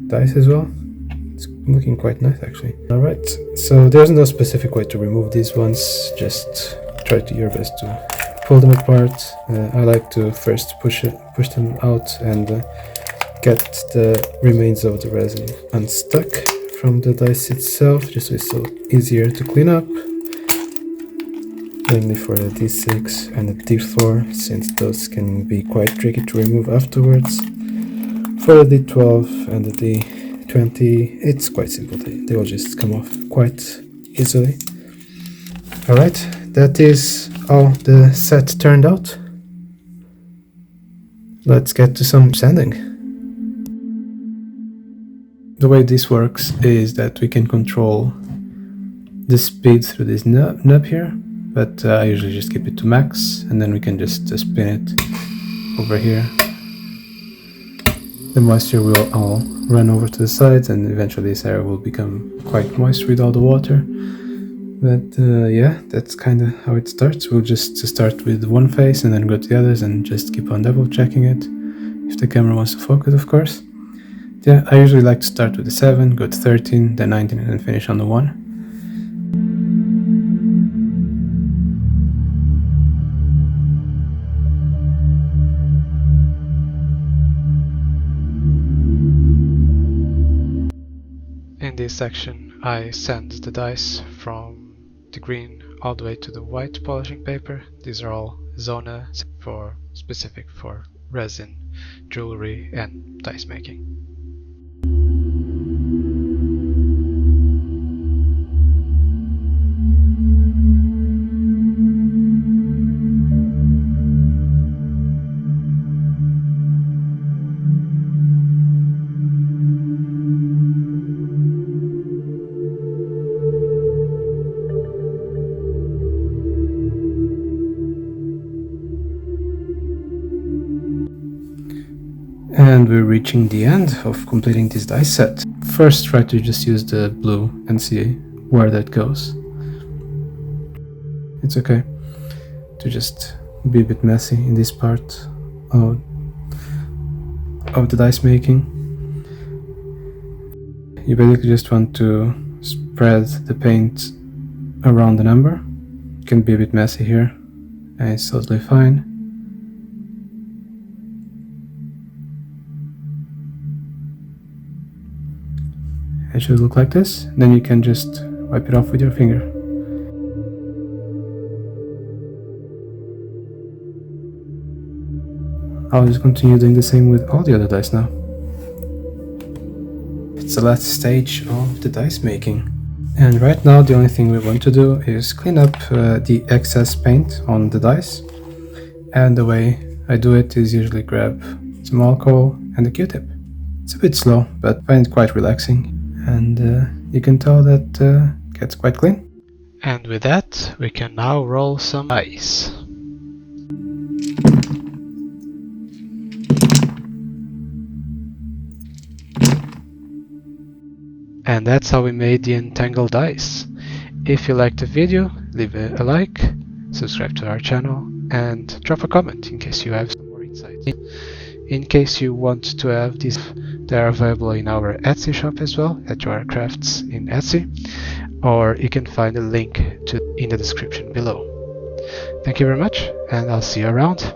dice as well. It's looking quite nice actually. Alright, so there's no specific way to remove these ones. Just try to your best to pull them apart. I like to first push them out and get the remains of the resin unstuck from the dice itself, just so it's so easier to clean up. Mainly for the D6 and the D4, since those can be quite tricky to remove afterwards. For the D12 and the D20, it's quite simple. They will just come off quite easily. Alright, that is how the set turned out. Let's get to some sanding. The way this works is that we can control the speed through this nub here, but I usually just keep it to max, and then we can just spin it over here. The moisture will all run over to the sides, and eventually this area will become quite moist with all the water. But yeah, that's kind of how it starts. We'll just start with one face and then go to the others and just keep on double checking it, if the camera wants to focus, of course. Yeah, I usually like to start with the 7, go to 13, then 19, and then finish on the 1. section I send the dice from the green all the way to the white polishing paper. These are all zona for specific for resin, jewelry and dice making. And we're reaching the end of completing this dice set. First, try to just use the blue and see where that goes. It's okay to just be a bit messy in this part of the dice making. You basically just want to spread the paint around the number. It can be a bit messy here, and it's totally fine. It should look like this. Then you can just wipe it off with your finger. I'll just continue doing the same with all the other dice now. It's the last stage of the dice making. And right now the only thing we want to do is clean up the excess paint on the dice. And the way I do it is usually grab some alcohol and a Q-tip. It's a bit slow, but I find it quite relaxing. And you can tell that it gets quite clean. And with that, we can now roll some dice. And that's how we made the entangled dice. If you liked the video, leave a like, subscribe to our channel, and drop a comment in case you have some more insight. In case you want to have these, they are available in our Etsy shop as well, at Joaracrafts in Etsy, or you can find a link to in the description below. Thank you very much, and I'll see you around.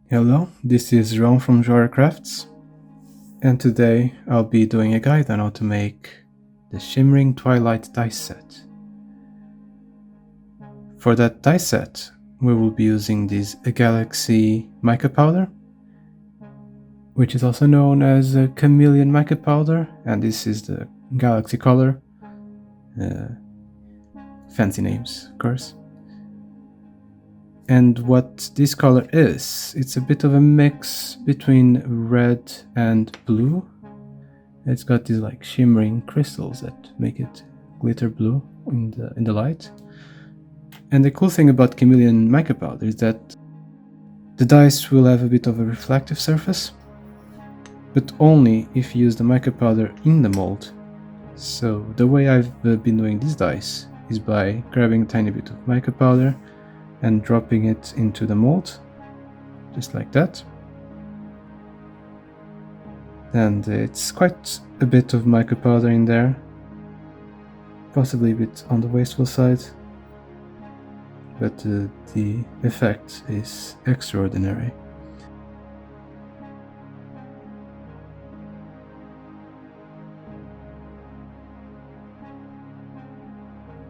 Hello, this is Ron from Joaracrafts, and today I'll be doing a guide on how to make the Shimmering Twilight dice set. For that dice set, we will be using this Galaxy mica powder, which is also known as a Chameleon mica powder, and this is the Galaxy color. Fancy names, of course. And what this color is, it's a bit of a mix between red and blue. It's got these like shimmering crystals that make it glitter blue in the light. And the cool thing about Chameleon mica powder is that the dice will have a bit of a reflective surface, but only if you use the mica powder in the mold. So the way I've been doing these dice is by grabbing a tiny bit of mica powder and dropping it into the mold, just like that. And it's quite a bit of mica powder in there, possibly a bit on the wasteful side, but the effect is extraordinary.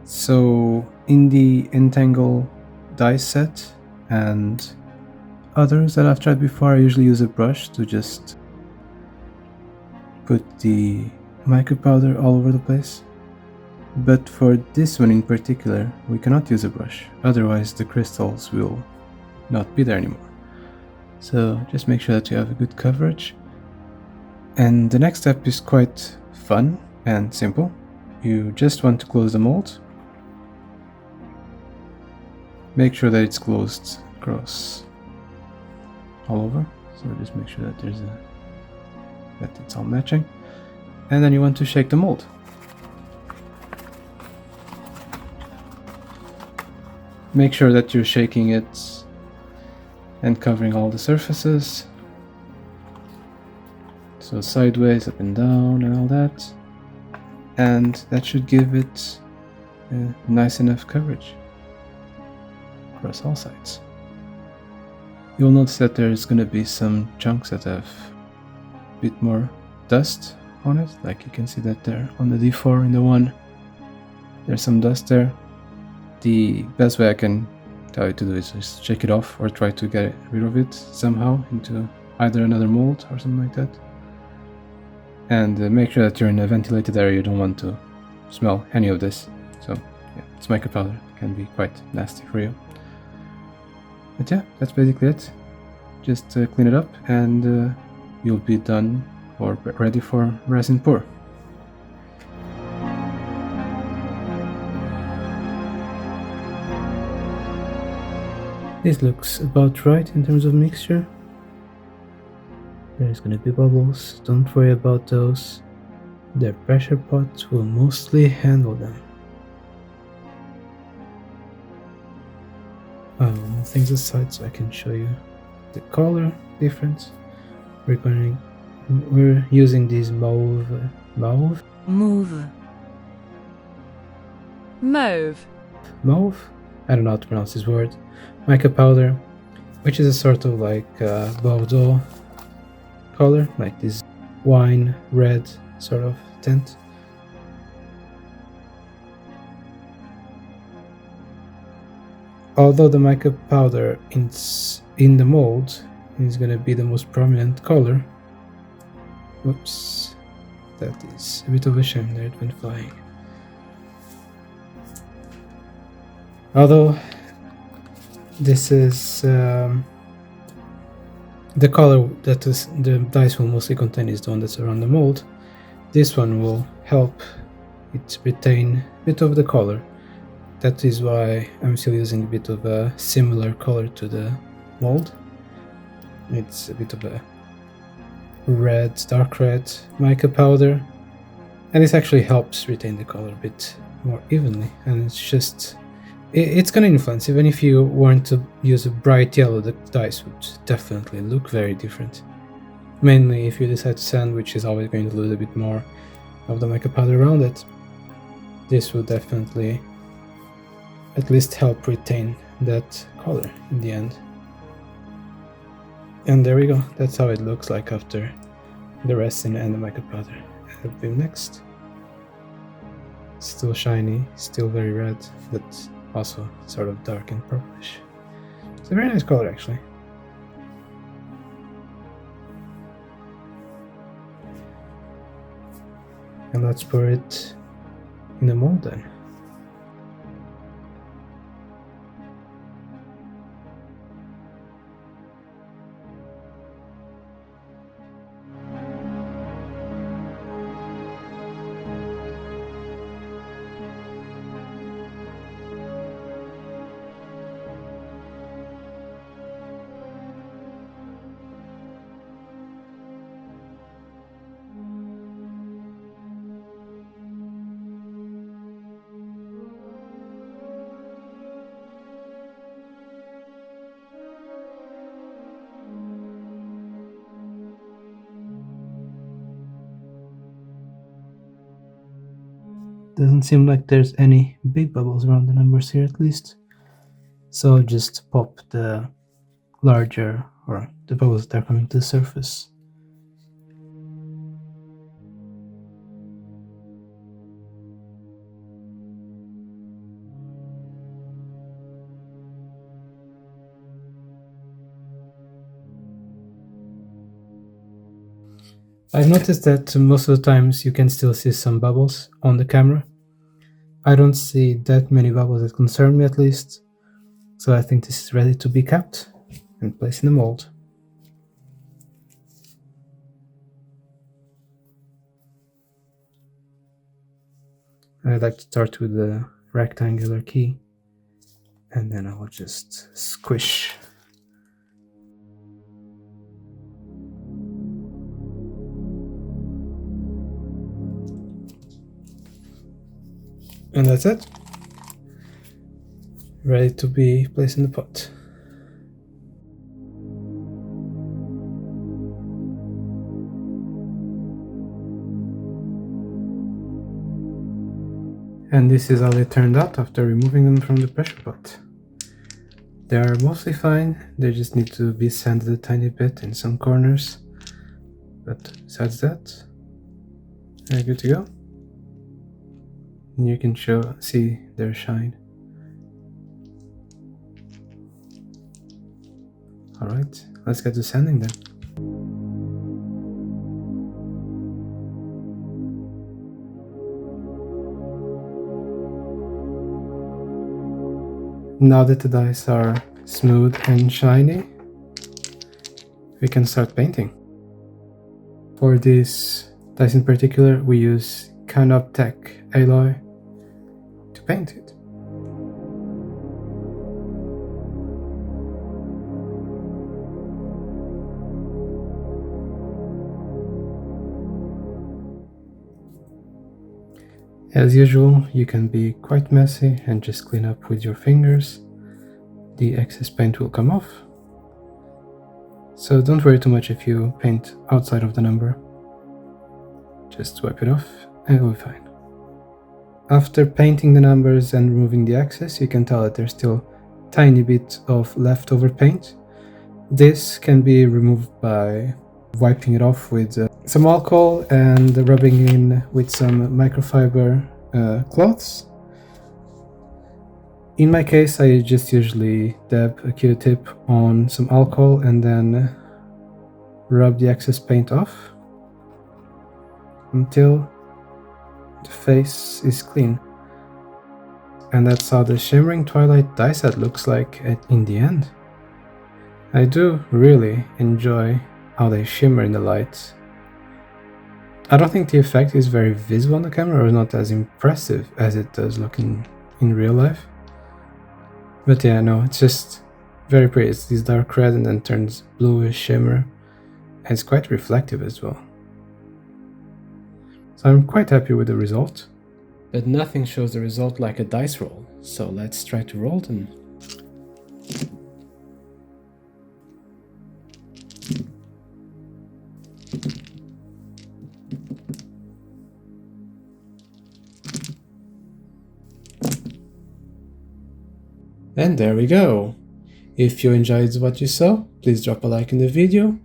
So in the Entangle dice set and others that I've tried before, I usually use a brush to just put the mica powder all over the place. But for this one in particular, we cannot use a brush, otherwise the crystals will not be there anymore. So just make sure that you have a good coverage. And the next step is quite fun and simple. You just want to close the mold. Make sure that it's closed across all over. So just make sure that that it's all matching. And then you want to shake the mold. Make sure that you're shaking it and covering all the surfaces. so sideways, up and down, and all that. And that should give it nice enough coverage across all sides. You'll notice that there's going to be some chunks that have a bit more dust on it, like you can see that there on the D4 in the 1. There's some dust there. The best way I can tell you to do is just shake it off or try to get rid of it somehow into either another mold or something like that. And make sure that you're in a ventilated area. You don't want to smell any of this. So yeah, it's mica powder. It can be quite nasty for you. But yeah, that's basically it. Just clean it up and you'll be done or ready for resin pour. This looks about right in terms of mixture. There's gonna be bubbles, don't worry about those. The pressure pot will mostly handle them. I'll move things aside so I can show you the color difference. We're using these mauve. Mauve? I don't know how to pronounce this word. Mica powder, which is a sort of like Bordeaux color, like this wine red sort of tint. Although the mica powder in the mold is going to be the most prominent color. Whoops, that is a bit of a shame that it went flying. Although this is the color that the dice will mostly contain is the one that's around the mold. This one will help it retain a bit of the color. That is why I'm still using a bit of a similar color to the mold. It's a bit of a red, dark red mica powder, and this actually helps retain the color a bit more evenly, and it's gonna influence. Even if you want to use a bright yellow, the dice would definitely look very different. Mainly if you decide to sand, which is always going to lose a bit more of the mica powder around it. This will definitely at least help retain that color in the end. And there we go, that's how it looks like after the resin and the mica powder have been mixed. Still shiny, still very red, but also sort of dark and purplish. It's a very nice color actually. And let's pour it in the mold then. Doesn't seem like there's any big bubbles around the numbers here at least. So I'll just pop the larger, or the bubbles that are coming to the surface. I've noticed that most of the times you can still see some bubbles on the camera. I don't see that many bubbles that concern me at least, so I think this is ready to be capped and placed in the mold. I'd like to start with the rectangular key, and then I will just squish. And that's it. Ready to be placed in the pot. And this is how they turned out after removing them from the pressure pot. They are mostly fine, they just need to be sanded a tiny bit in some corners. But besides that, they're good to go. And you can see their shine. Alright, let's get to sanding them. Now that the dice are smooth and shiny, we can start painting. For this dice in particular, we use Canoptech alloy to paint it. As usual, you can be quite messy and just clean up with your fingers. The excess paint will come off. So don't worry too much if you paint outside of the number. Just wipe it off and it'll be fine. After painting the numbers and removing the excess, you can tell that there's still a tiny bit of leftover paint. This can be removed by wiping it off with some alcohol and rubbing in with some microfiber cloths. In my case, I just usually dab a Q-tip on some alcohol and then rub the excess paint off until the face is clean. And that's how the Shimmering Twilight die set looks like in the end. I do really enjoy how they shimmer in the light. I don't think the effect is very visible on the camera, or not as impressive as it does look in real life. But yeah, no, it's just very pretty. It's this dark red and then turns bluish shimmer. And it's quite reflective as well. So I'm quite happy with the result. But nothing shows the result like a dice roll. So let's try to roll them. And there we go. If you enjoyed what you saw, please drop a like in the video.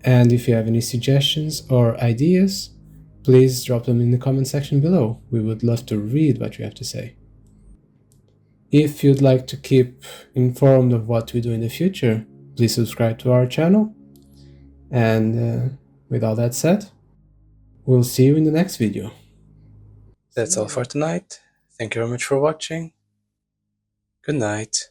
And if you have any suggestions or ideas, please drop them in the comment section below. We would love to read what you have to say. If you'd like to keep informed of what we do in the future, please subscribe to our channel. And with all that said, we'll see you in the next video. That's all for tonight. Thank you very much for watching. Good night.